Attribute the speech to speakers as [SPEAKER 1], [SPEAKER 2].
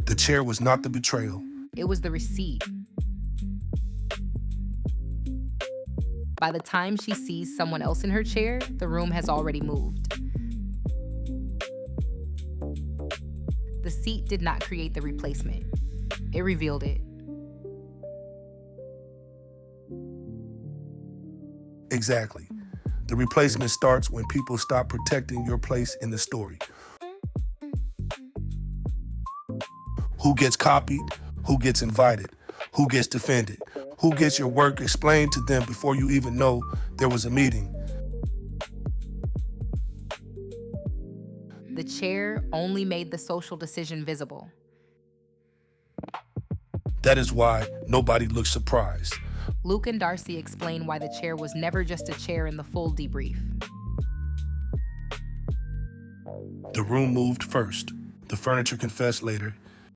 [SPEAKER 1] The chair was not the betrayal.
[SPEAKER 2] It was the receipt. By the time she sees someone else in her chair, the room has already moved. The seat did not create the replacement. It revealed it.
[SPEAKER 1] Exactly. The replacement starts when people stop protecting your place in the story. Who gets copied? Who gets invited? Who gets defended? Who gets your work explained to them before you even know there was a meeting?
[SPEAKER 2] The chair only made the social decision visible.
[SPEAKER 1] That is why nobody looks surprised.
[SPEAKER 2] Luke and Darcy explain why the chair was never just a chair in the full debrief.
[SPEAKER 1] The room moved first. The furniture confessed later,